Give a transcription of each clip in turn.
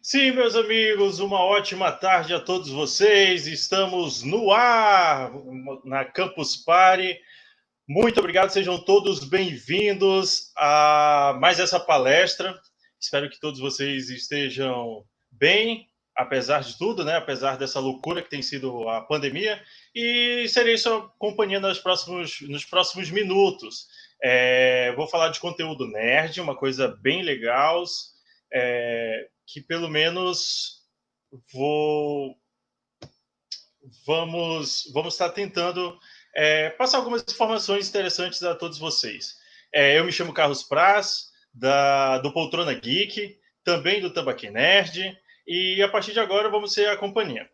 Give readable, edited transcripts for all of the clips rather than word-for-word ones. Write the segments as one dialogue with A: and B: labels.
A: Sim, meus amigos, uma ótima tarde a todos vocês. Estamos no ar na Campus Party. Muito obrigado, sejam todos bem-vindos a mais essa palestra. Espero que todos vocês estejam bem, apesar de tudo, né? Apesar dessa loucura que tem sido a pandemia. E serei sua companhia nos próximos minutos. Vou falar de conteúdo nerd, uma coisa bem legal, que pelo menos vou vamos estar tentando passar algumas informações interessantes a todos vocês. Eu me chamo Carlos Praz, do Poltrona Geek, também do Tambaqui Nerd, e a partir de agora vamos ser a companhia.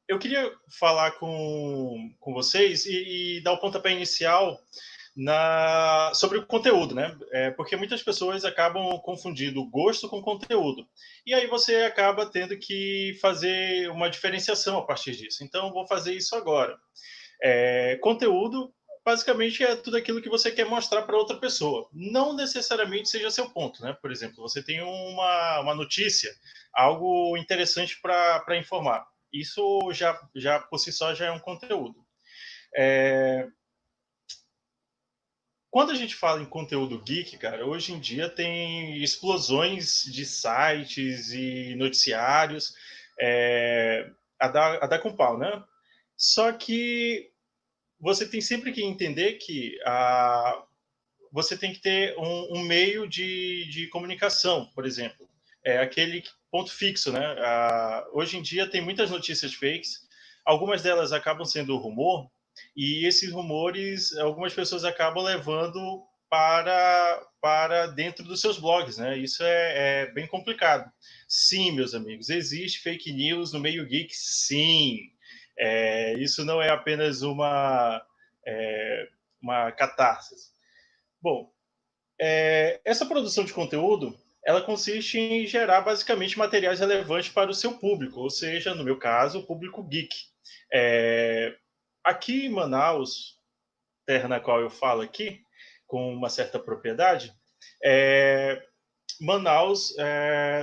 A: Eu queria falar com vocês e dar o pontapé inicial sobre o conteúdo, né? Porque muitas pessoas acabam confundindo gosto com conteúdo. E aí você acaba tendo que fazer uma diferenciação a partir disso. Então, vou fazer isso agora. Conteúdo, basicamente, é tudo aquilo que você quer mostrar para outra pessoa. Não necessariamente seja seu ponto, né? Por exemplo, você tem uma notícia, algo interessante para informar. Isso já por si só já é um conteúdo. Quando a gente fala em conteúdo geek, cara, hoje em dia tem explosões de sites e noticiários, a dar com pau, né? Só que você tem sempre que entender que você tem que ter um meio de comunicação, por exemplo. Aquele ponto fixo, né? Hoje em dia tem muitas notícias fakes, algumas delas acabam sendo rumor, e esses rumores, algumas pessoas acabam levando para dentro dos seus blogs, né? Isso é bem complicado. Sim, meus amigos, existe fake news no meio geek, sim. Isso não é apenas uma catarse. Bom, essa produção de conteúdo, ela consiste em gerar basicamente materiais relevantes para o seu público, ou seja, no meu caso, o público geek. É, Aqui em Manaus, terra na qual eu falo aqui, com uma certa propriedade, é, Manaus,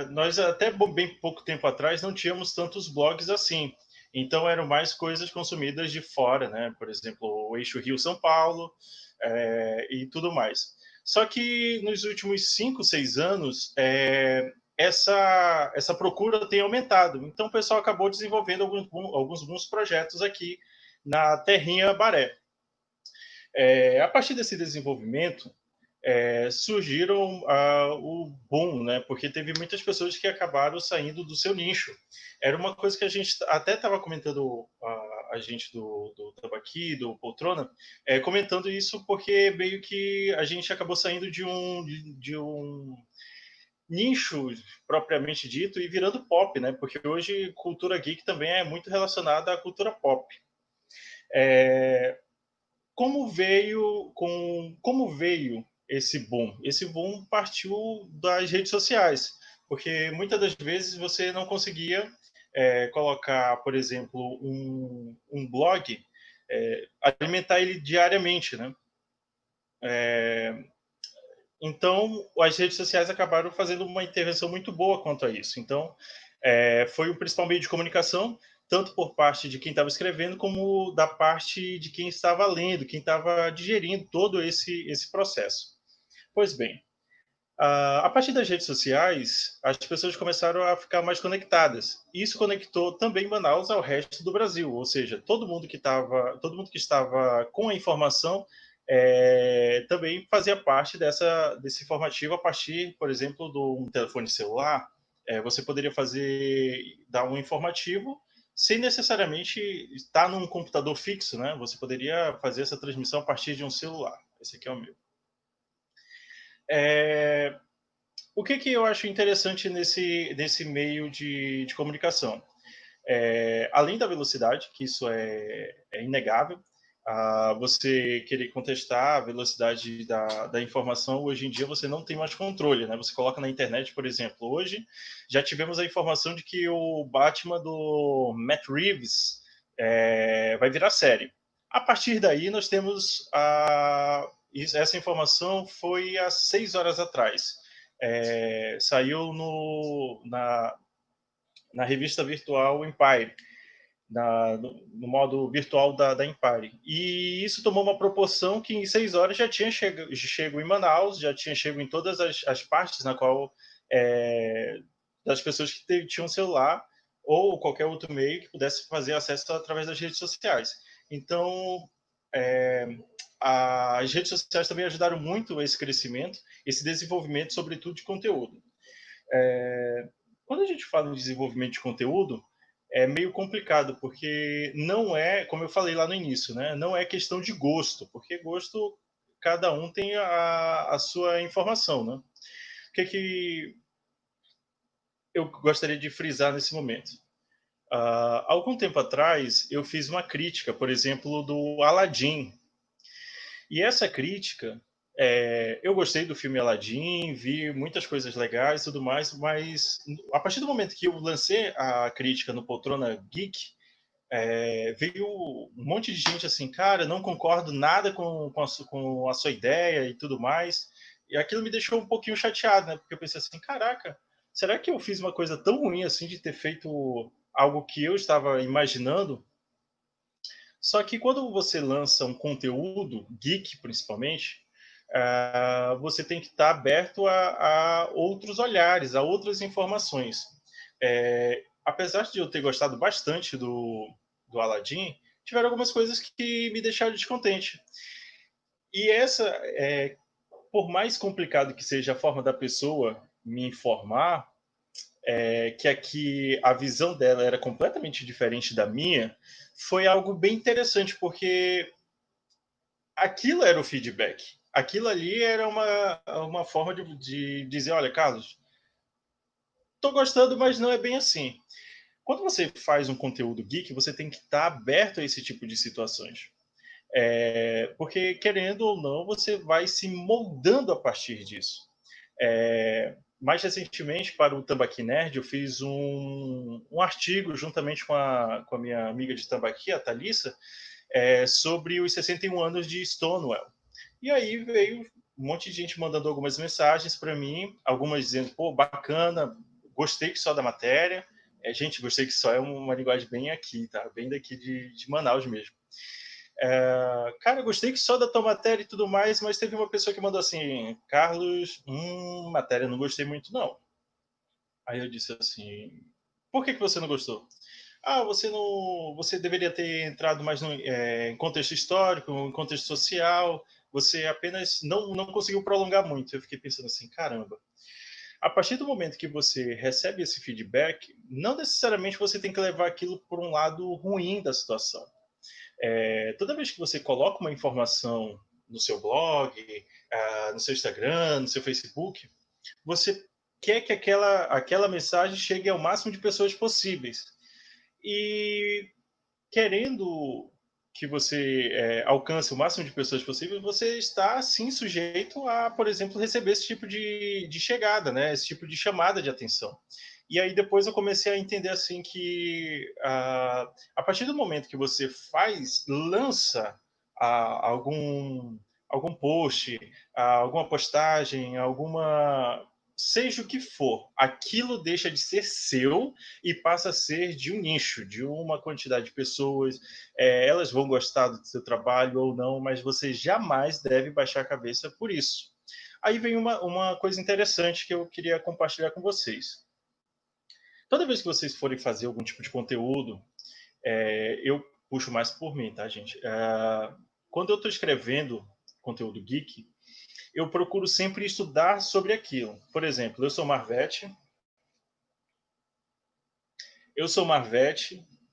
A: nós até bem pouco tempo atrás não tínhamos tantos blogs assim. Então eram mais coisas consumidas de fora, né? Por exemplo, o eixo Rio-São Paulo e tudo mais. Só que nos últimos 5, 6 anos, essa procura tem aumentado. Então o pessoal acabou desenvolvendo alguns bons projetos aqui na Terrinha Baré. A partir desse desenvolvimento, surgiram o boom, né? Porque teve muitas pessoas que acabaram saindo do seu nicho. Era uma coisa que a gente até estava comentando, a gente do Tambaqui, do Poltrona, comentando isso porque meio que a gente acabou saindo de um nicho propriamente dito e virando pop, né? Porque hoje cultura geek também é muito relacionada à cultura pop. É, como veio esse boom? Esse boom partiu das redes sociais, porque muitas das vezes você não conseguia colocar, por exemplo, um blog, alimentar ele diariamente, né? Então, as redes sociais acabaram fazendo uma intervenção muito boa quanto a isso. Então, foi o principal meio de comunicação, tanto por parte de quem estava escrevendo, como da parte de quem estava lendo, quem estava digerindo todo esse processo. Pois bem, a partir das redes sociais, as pessoas começaram a ficar mais conectadas. Isso conectou também Manaus ao resto do Brasil, ou seja, todo mundo que estava com a informação também fazia parte desse informativo a partir, por exemplo, de um telefone celular. Você poderia dar um informativo sem necessariamente estar num computador fixo, né? Você poderia fazer essa transmissão a partir de um celular. Esse aqui é o meu. É, o que eu acho interessante nesse meio de comunicação? Além da velocidade, que isso é inegável, você querer contestar a velocidade da informação, hoje em dia você não tem mais controle, né? Você coloca na internet, por exemplo, hoje já tivemos a informação de que o Batman do Matt Reeves vai virar série. A partir daí, nós temos essa informação foi há 6 horas atrás. saiu na revista virtual Empire, no modo virtual da Empire. E isso tomou uma proporção que em 6 horas já tinha chego em Manaus, já tinha chego em todas as partes na qual das pessoas que tinham celular ou qualquer outro meio que pudesse fazer acesso através das redes sociais. Então, as redes sociais também ajudaram muito esse crescimento, esse desenvolvimento, sobretudo de conteúdo. Quando a gente fala em desenvolvimento de conteúdo, é meio complicado, porque não é, como eu falei lá no início, né? Não é questão de gosto, porque gosto, cada um tem a sua informação, né? O que eu gostaria de frisar nesse momento? Algum tempo atrás, eu fiz uma crítica, por exemplo, do Aladdin. E essa crítica, eu gostei do filme Aladdin, vi muitas coisas legais e tudo mais, mas a partir do momento que eu lancei a crítica no Poltrona Geek, veio um monte de gente assim, cara, não concordo nada com a sua ideia e tudo mais. E aquilo me deixou um pouquinho chateado, né? Porque eu pensei assim, caraca, será que eu fiz uma coisa tão ruim assim de ter feito algo que eu estava imaginando? Só que quando você lança um conteúdo, geek principalmente, você tem que estar aberto a outros olhares, a outras informações. Apesar de eu ter gostado bastante do Aladdin, tiveram algumas coisas que me deixaram descontente. E por mais complicado que seja a forma da pessoa me informar, que aqui a visão dela era completamente diferente da minha, foi algo bem interessante, porque aquilo era o feedback. Aquilo ali era uma forma de dizer, olha, Carlos, estou gostando, mas não é bem assim. Quando você faz um conteúdo geek, você tem que estar aberto a esse tipo de situações. Porque, querendo ou não, você vai se moldando a partir disso. Mais recentemente, para o Tambaqui Nerd, eu fiz um artigo, juntamente com a minha amiga de Tambaqui, a Thalissa, sobre os 61 anos de Stonewall. E aí veio um monte de gente mandando algumas mensagens para mim, algumas dizendo, pô, bacana, gostei que só da matéria. Gente, gostei que só é uma linguagem bem aqui, tá? Bem daqui de Manaus mesmo. Cara, gostei que só da tua matéria e tudo mais, mas teve uma pessoa que mandou assim, Carlos, matéria não gostei muito não. Aí eu disse assim, por que você não gostou? Você deveria ter entrado mais em contexto histórico, em contexto social, você apenas não conseguiu prolongar muito. Eu fiquei pensando assim, caramba. A partir do momento que você recebe esse feedback, não necessariamente você tem que levar aquilo por um lado ruim da situação. Toda vez que você coloca uma informação no seu blog, no seu Instagram, no seu Facebook, você quer que aquela mensagem chegue ao máximo de pessoas possíveis. E querendo que você alcance o máximo de pessoas possível, você está, sim, sujeito a, por exemplo, receber esse tipo de chegada, né? Esse tipo de chamada de atenção. E aí depois eu comecei a entender assim que a partir do momento que você lança algum post, alguma postagem, seja o que for, aquilo deixa de ser seu e passa a ser de um nicho, de uma quantidade de pessoas. Elas vão gostar do seu trabalho ou não, mas você jamais deve baixar a cabeça por isso. Aí vem uma coisa interessante que eu queria compartilhar com vocês. Toda vez que vocês forem fazer algum tipo de conteúdo, eu puxo mais por mim, tá, gente? Quando eu estou escrevendo conteúdo geek, eu procuro sempre estudar sobre aquilo. Por exemplo, eu sou Marvete,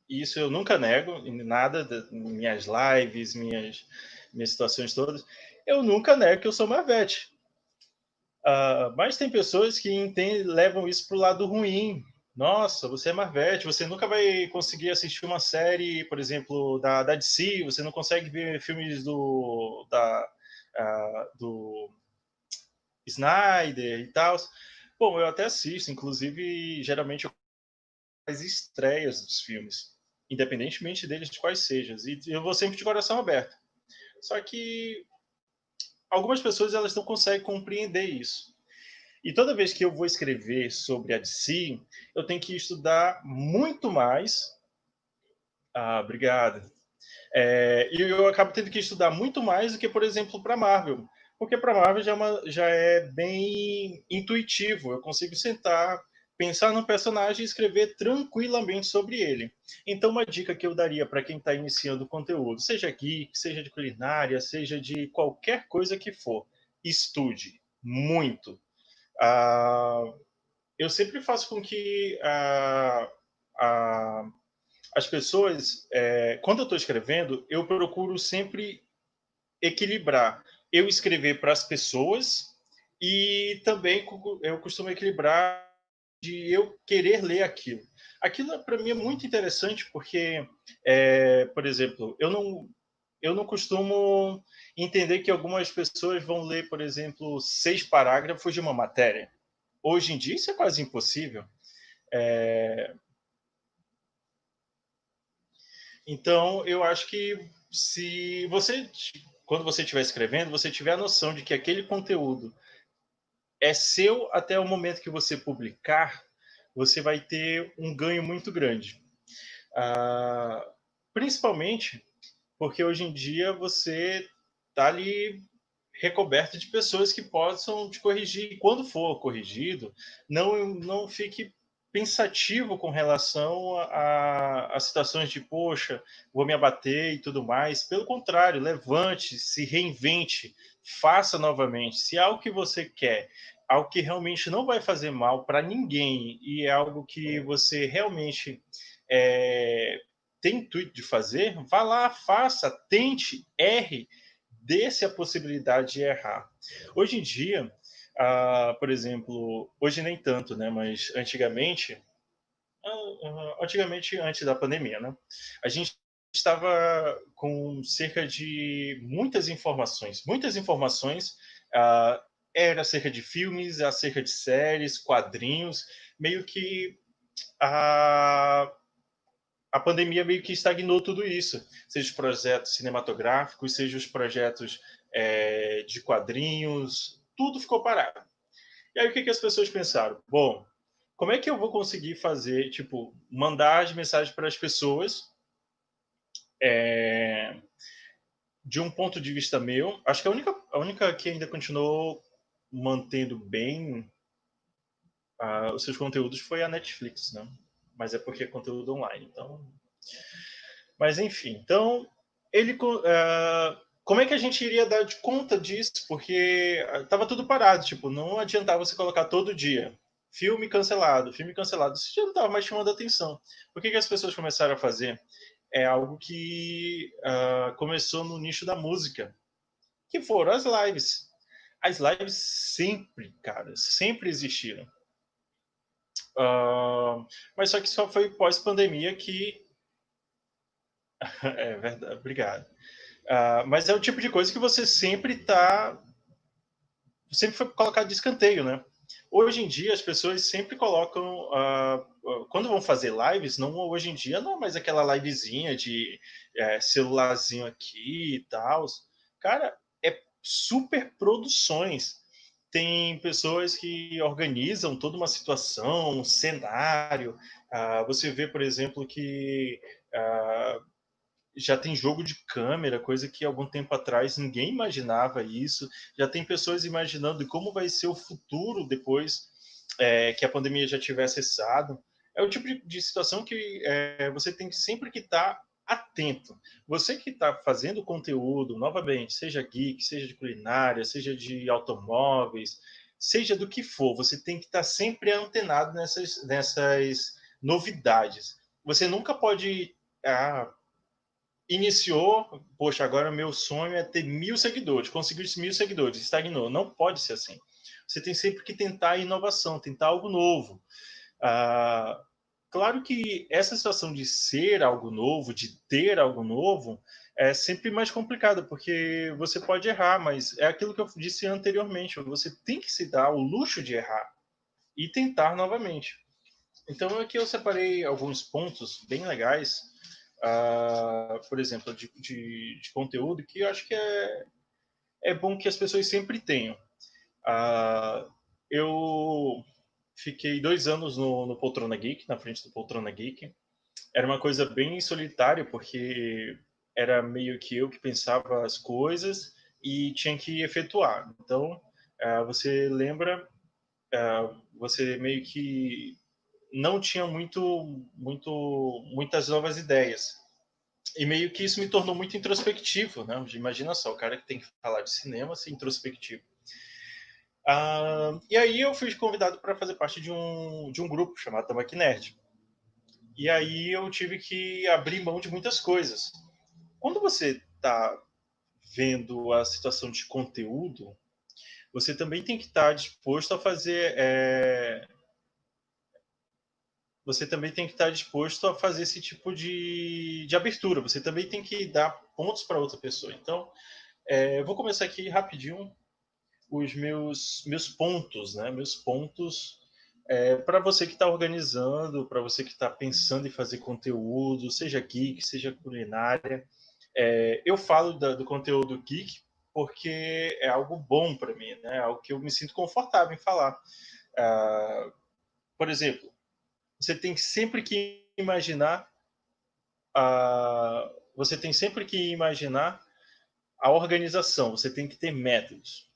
A: e isso eu nunca nego, em nada, minhas lives, minhas situações todas, eu nunca nego que eu sou Marvete. Mas tem pessoas que levam isso para o lado ruim. Nossa, você é Marvete, você nunca vai conseguir assistir uma série, por exemplo, da DC, você não consegue ver filmes do Snyder e tal. Bom, eu até assisto, inclusive, geralmente eu as estreias dos filmes, independentemente deles de quais sejam. E eu vou sempre de coração aberto. Só que algumas pessoas elas não conseguem compreender isso. E toda vez que eu vou escrever sobre a DC, eu tenho que estudar muito mais. Ah, obrigado. E eu acabo tendo que estudar muito mais do que, por exemplo, para Marvel. Porque para Marvel já é bem intuitivo. Eu consigo sentar, pensar no personagem e escrever tranquilamente sobre ele. Então, uma dica que eu daria para quem está iniciando o conteúdo, seja geek, seja de culinária, seja de qualquer coisa que for, estude muito. Ah, eu sempre faço com que a as pessoas, quando eu estou escrevendo, eu procuro sempre equilibrar. Eu escrever para as pessoas e também eu costumo equilibrar de eu querer ler aquilo. Aquilo para mim é muito interessante porque, por exemplo, eu não costumo entender que algumas pessoas vão ler, por exemplo, 6 parágrafos de uma matéria. Hoje em dia isso é quase impossível. Então, eu acho que se você, quando você estiver escrevendo, você tiver a noção de que aquele conteúdo é seu até o momento que você publicar, você vai ter um ganho muito grande. Ah, principalmente porque hoje em dia você está ali recoberto de pessoas que possam te corrigir. E quando for corrigido, não fique pensativo com relação a situações de, poxa, vou me abater e tudo mais. Pelo contrário, levante, se reinvente, faça novamente. Se é algo que você quer, algo que realmente não vai fazer mal para ninguém e é algo que você realmente é, tem intuito de fazer, vá lá, faça, tente, erre, dê-se a possibilidade de errar. Hoje em dia, por exemplo, hoje nem tanto, né? Mas antigamente antes da pandemia, né? A gente estava com cerca de muitas informações. ah, Era acerca de filmes, acerca de séries, quadrinhos, meio que a a pandemia meio que estagnou tudo isso, seja os projetos cinematográficos, seja os projetos de quadrinhos, tudo ficou parado. E aí o que, que as pessoas pensaram? Bom, como é que eu vou conseguir fazer, tipo, mandar as mensagens para as pessoas é, de um ponto de vista meu? Acho que a única que ainda continuou mantendo bem os seus conteúdos foi a Netflix, né? Mas é porque é conteúdo online, então. Mas enfim, então como é que a gente iria dar de conta disso? Porque estava tudo parado, tipo, não adiantava você colocar todo dia filme cancelado, isso já não estava mais chamando atenção. O que, que as pessoas começaram a fazer? É algo que começou no nicho da música, que foram as lives. As lives sempre, cara, sempre existiram. Mas só que só foi pós-pandemia que. É verdade, obrigado. Mas é o tipo de coisa que você sempre foi colocado de escanteio, né? Hoje em dia as pessoas sempre colocam, quando vão fazer lives, não hoje em dia não é mais aquela livezinha de celularzinho aqui e tal. Cara, é super produções. Tem pessoas que organizam toda uma situação, um cenário. Você vê, por exemplo, que já tem jogo de câmera, coisa que algum tempo atrás ninguém imaginava isso. Já tem pessoas imaginando como vai ser o futuro depois que a pandemia já tiver cessado. É o tipo de situação que você tem que sempre que estar atento. Você que está fazendo conteúdo, novamente, seja geek, seja de culinária, seja de automóveis, seja do que for, você tem que estar sempre antenado nessas novidades. Você nunca pode iniciou, poxa, agora meu sonho é ter 1.000 seguidores, conseguiu esses 1.000 seguidores, estagnou. Não pode ser assim. Você tem sempre que tentar inovação, tentar algo novo. Ah, claro que essa situação de ser algo novo, de ter algo novo, é sempre mais complicada, porque você pode errar, mas é aquilo que eu disse anteriormente, você tem que se dar o luxo de errar e tentar novamente. Então aqui eu separei alguns pontos bem legais, por exemplo, de conteúdo que eu acho que é bom que as pessoas sempre tenham. eu fiquei 2 anos no Poltrona Geek, na frente do Poltrona Geek. Era uma coisa bem solitária, porque era meio que eu que pensava as coisas e tinha que efetuar. Então, você lembra, você meio que não tinha muitas novas ideias. E meio que isso me tornou muito introspectivo, né? Imagina só, o cara que tem que falar de cinema ser introspectivo. E aí eu fui convidado para fazer parte de um grupo chamado Tamaki Nerd. E aí eu tive que abrir mão de muitas coisas. Quando você está vendo a situação de conteúdo, você também tem que estar disposto a fazer. Você também tem que estar disposto a fazer esse tipo de abertura. Você também tem que dar pontos para outra pessoa. Então, eu vou começar aqui rapidinho os meus pontos, né? Meus pontos para você que está organizando, para você que está pensando em fazer conteúdo, seja geek, seja culinária. Eu falo do conteúdo geek porque é algo bom para mim, né? Algo que eu me sinto confortável em falar. Por exemplo, você tem sempre que imaginar você tem sempre que imaginar a organização. Você tem que ter métodos.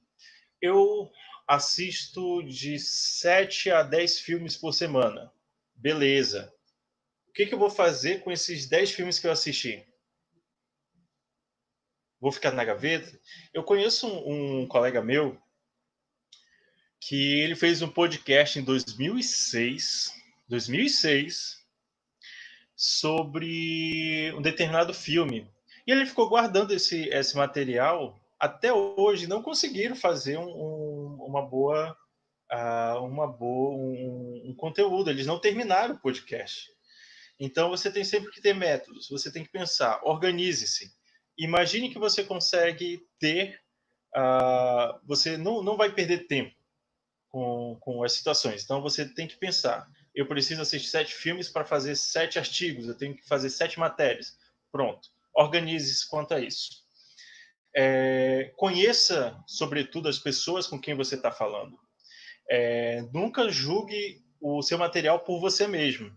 A: Eu assisto de 7 a 10 filmes por semana. Beleza. O que eu vou fazer com esses 10 filmes que eu assisti? Vou ficar na gaveta? Eu conheço um colega meu que ele fez um podcast em 2006 sobre um determinado filme. E ele ficou guardando esse material até hoje. Não conseguiram fazer um conteúdo. Eles não terminaram o podcast. Então você tem sempre que ter métodos. Você tem que pensar, organize-se. Imagine que você consegue ter. Você não vai perder tempo com as situações. Então você tem que pensar: eu preciso assistir 7 filmes para fazer 7 artigos, eu tenho que fazer 7 matérias. Pronto. Organize-se quanto a isso. Conheça, sobretudo, as pessoas com quem você está falando. Nunca julgue o seu material por você mesmo.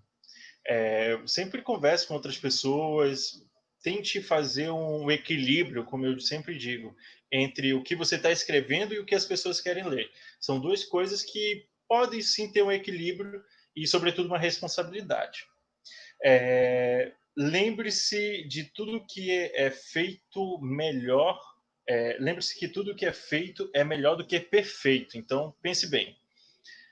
A: Sempre converse com outras pessoas, tente fazer um equilíbrio, como eu sempre digo, entre o que você está escrevendo e o que as pessoas querem ler. São duas coisas que podem sim ter um equilíbrio e, sobretudo, uma responsabilidade. Lembre-se de tudo que é feito melhor. Lembre-se que tudo que é feito é melhor do que perfeito. Então, pense bem.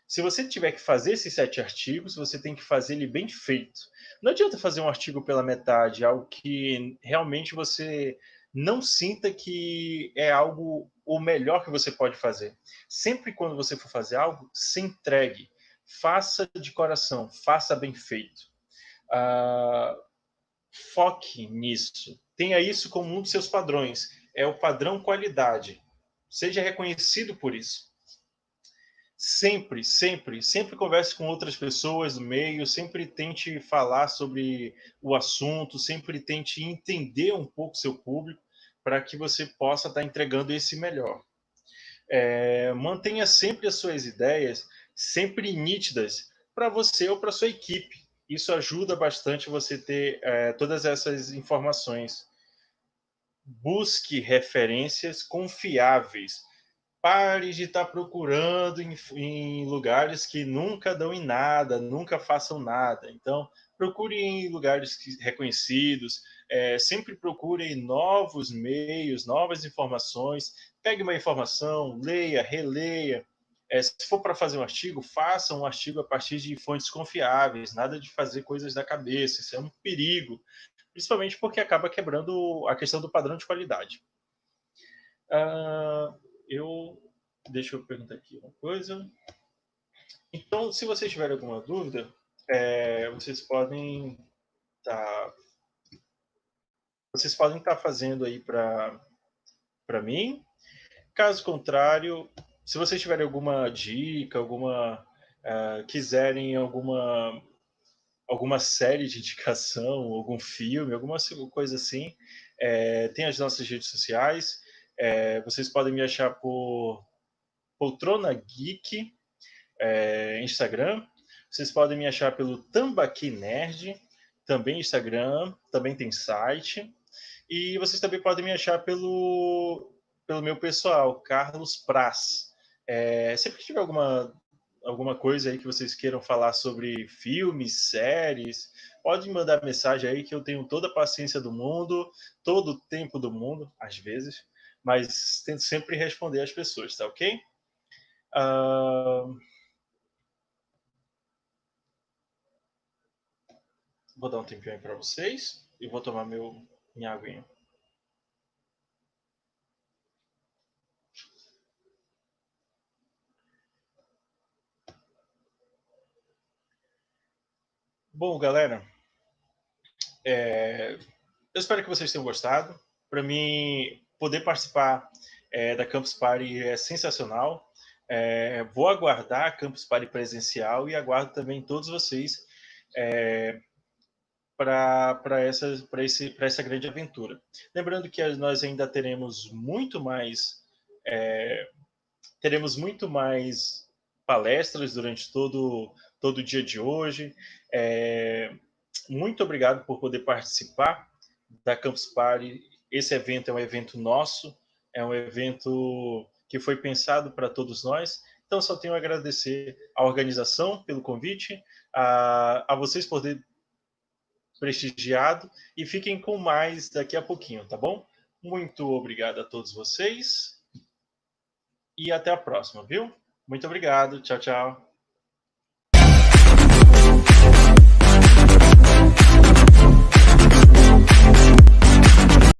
A: Se você tiver que fazer esses 7 artigos, você tem que fazer ele bem feito. Não adianta fazer um artigo pela metade, algo que realmente você não sinta que é algo o melhor que você pode fazer. Sempre quando você for fazer algo, se entregue. Faça de coração, faça bem feito. Ah, Foque nisso. Tenha isso como um dos seus padrões. É o padrão qualidade. Seja reconhecido por isso. Sempre, sempre, sempre converse com outras pessoas do meio, sempre tente falar sobre o assunto, sempre tente entender um pouco seu público para que você possa estar entregando esse melhor. Mantenha sempre as suas ideias sempre nítidas para você ou para sua equipe. Isso ajuda bastante você ter todas essas informações. Busque referências confiáveis. Pare de estar procurando em lugares que nunca dão em nada, nunca façam nada. Então, procure em lugares reconhecidos, sempre procure novos meios, novas informações. Pegue uma informação, leia, releia. Se for para fazer um artigo, faça um artigo a partir de fontes confiáveis, nada de fazer coisas da cabeça. Isso é um perigo, principalmente porque acaba quebrando a questão do padrão de qualidade. Ah, eu Deixa eu perguntar aqui uma coisa. Então, se vocês tiverem alguma dúvida, vocês podem estar fazendo aí para mim. Caso contrário, se vocês tiverem alguma dica, quiserem alguma série de indicação, algum filme, alguma coisa assim, tem as nossas redes sociais. Vocês podem me achar por Poltrona Geek Instagram. Vocês podem me achar pelo Tambaqui Nerd, também Instagram, também tem site. E vocês também podem me achar pelo meu pessoal, Carlos Praz. Sempre que tiver alguma coisa aí que vocês queiram falar sobre filmes, séries, pode mandar mensagem aí que eu tenho toda a paciência do mundo, todo o tempo do mundo, às vezes, mas tento sempre responder às pessoas, tá ok? Vou dar um tempinho aí para vocês e vou tomar minha aguinha. Bom, galera, eu espero que vocês tenham gostado. Para mim, poder participar da Campus Party é sensacional. Vou aguardar a Campus Party presencial e aguardo também todos vocês para essa grande aventura. Lembrando que nós ainda teremos muito mais palestras durante todo o dia de hoje. Muito obrigado por poder participar da Campus Party. Esse evento é um evento nosso, é um evento que foi pensado para todos nós. Então, só tenho a agradecer à organização pelo convite, a vocês por terem prestigiado, e fiquem com mais daqui a pouquinho, tá bom? Muito obrigado a todos vocês e até a próxima, viu? Muito obrigado. Tchau, tchau.